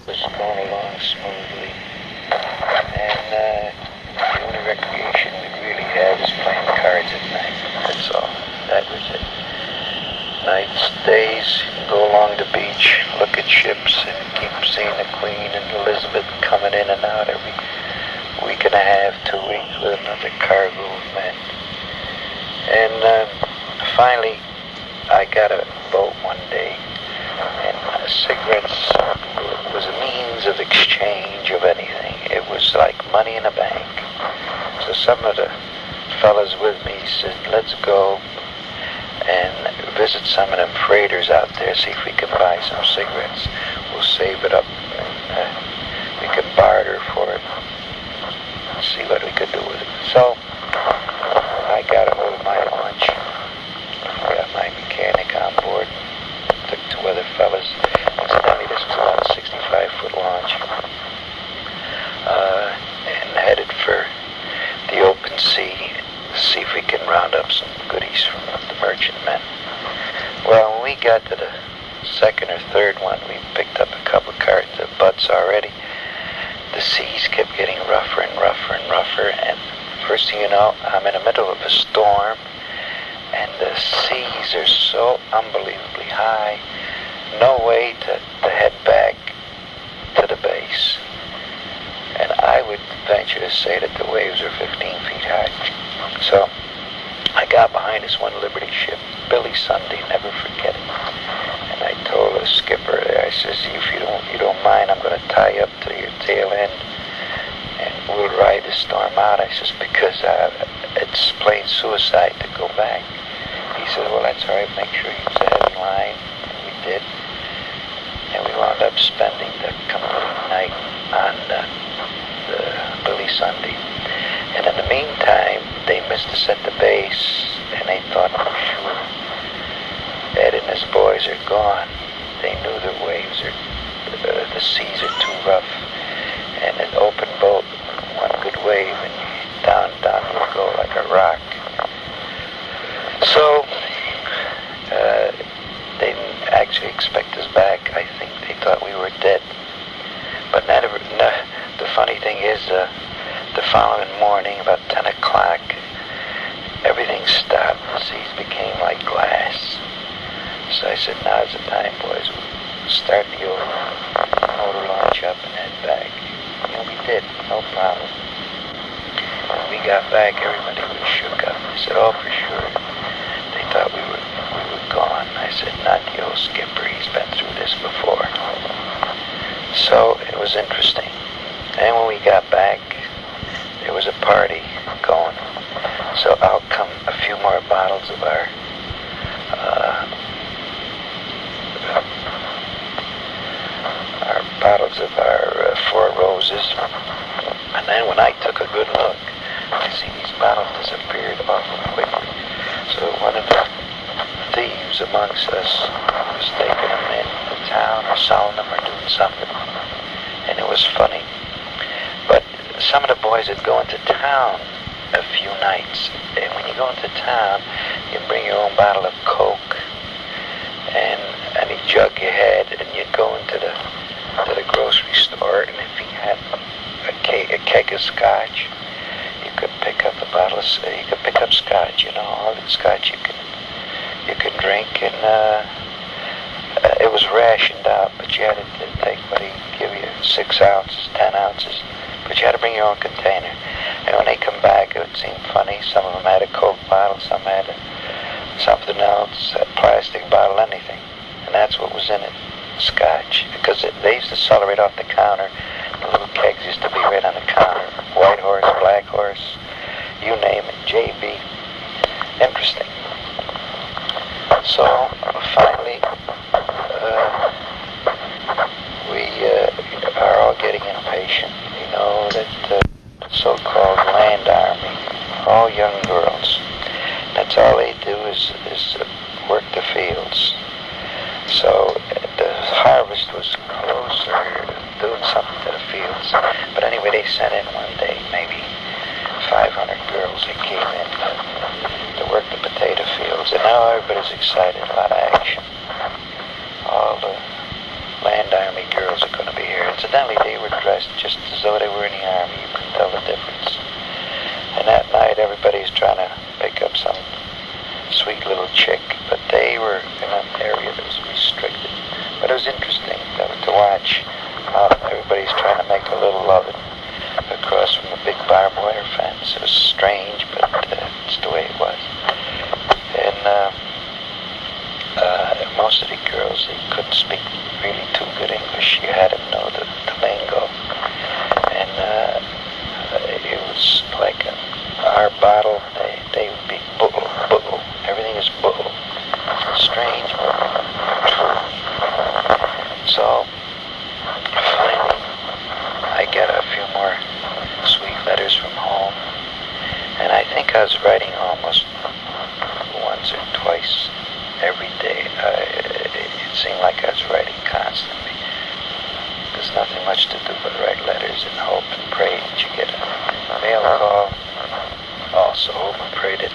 was going along smoothly, and the only recreation we really had was playing cards at night. That's all. That was it. Nights, days, go along the beach, look at ships, and keep seeing the Queen and Elizabeth coming in and out every week and a half, 2 weeks with another cargo of men. And finally, I got a boat one day, and cigarettes was a means of exchange of anything. It was like money in a bank. So some of the fellas with me said, let's go and visit some of them freighters out there, see if we can buy some cigarettes. We'll save it up, and we can barter for it, see what we could do with it. So I got a hold of my launch, got my mechanic on board, took 2 other fellas. Incidentally, this was about a 65-foot launch, and headed for the open sea to see if we can round up some goodies from the merchantmen. Well, when we got to the second or third one, we picked up a couple of cartons of butts already. The seas kept getting rougher and rougher and rougher, and first thing you know, I'm in the middle of a storm, and the seas are so unbelievably high, no way to head back to the base. And I would venture to say that the waves are 15 feet high. So I got behind this one Liberty ship, Billy Sunday, never forget it. And I told the skipper there, I says, if you don't mind, I'm going to tie up to your tail end, and we'll ride the storm out. I says, because it's plain suicide to go back. He said, well, that's all right, make sure you use a heavy line. And we did. And we wound up spending the complete night on the Billy Sunday. And in the meantime, they missed us at the base, and they thought for sure Ed and his boys are gone. They knew the waves the seas are too rough, and an open boat, one good wave, and down you'll go like a rock. So they didn't actually expect us back. I think they thought we were dead. But the funny thing is, the following morning, about 10 o'clock, everything stopped. The seas became like glass. So I said, now's the time, boys. We'll start the old motor launch up and head back. And we did, no problem. When we got back, everybody was shook up. They said, oh, for sure. They thought we were gone. I said, not the old skipper. He's been through this before. So it was interesting. And when we got back, there was a party going. So out come a few more bottles of our Four Roses. And then when I took a good look, I see these bottles disappeared awful quickly. So one of the thieves amongst us was taking them into town or selling them or doing something. And it was funny. But some of the boys would go into town a few nights. And when you go into town, you bring your own bottle of Coke and any jug you had, and you'd go into the grocery store, and if you had a keg of scotch, you could pick up scotch, all the scotch you can drink, and it was rationed out, but you had to take what he'd give you, 6 ounces, 10 ounces, but you had to bring your own container. And when they come back, it would seem funny. Some of them had a Coke bottle, some had something else, a plastic bottle, anything, and that's what was in it. Scotch, because they used to sell it right off the counter. The little kegs used to be right on the counter. White Horse, Black Horse, you name it, JB. Interesting. So finally, we are all getting impatient. You know that the so-called land army, all young girls. That's all they do is work the fields. So the harvest was closer, doing something to the fields. But anyway, they sent in one day maybe 500 girls that came in to work the potato fields. And now everybody's excited, a lot of action. All the land army girls are going to be here Incidentally, they were dressed just as though they were in the army. You couldn't tell the difference. And that night, everybody's trying to pick up some sweet little chick, but they were in an area that was restricted. But it was interesting to watch. Everybody's trying to make a little loving across from a big barbed wire fence. It was strange, but it's the way it was. And most of the girls, they couldn't speak really too good English. You had to know the lingo. And it was like our bottle, they would be bull. Everything is bull. Strange, but true. So, finally, I get a few more sweet letters from home. And I think I was writing almost once or twice every day. It seemed like I was writing constantly. There's nothing much to do but write letters and hope and pray that you get a mail call. Also hope and pray that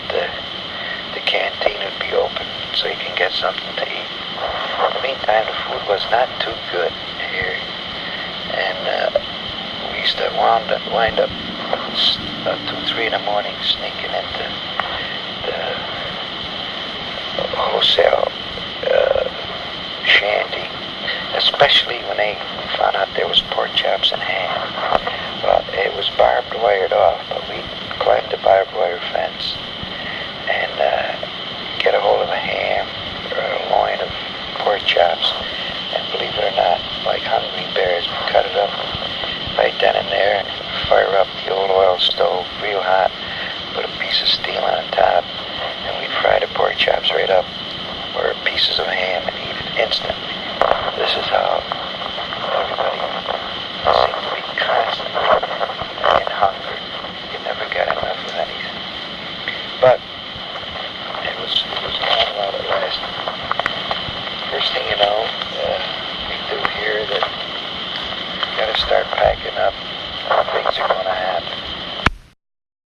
the canteen would be open so you can get something to eat. In the meantime, the food was not too good here. And we used to wind up 2, 3 in the morning sneaking into the wholesale shanty, especially when they found out there was pork chops and ham. Well, it was barbed wired off, but we climbed the barbed wire fence and get a hold of a ham or a loin of pork chops, and believe it or not, like hungry bears, we cut it up right then and there and fire up the old oil stove real hot, put a piece of steel on top, and we'd fry the pork chops right up, or pieces of ham, and eat it instantly. This is how everybody seemed to be constantly in hunger. You never got enough of anything. But it was fun while it lasted. First thing you know, we do hear that you gotta start packing up. Things are gonna happen.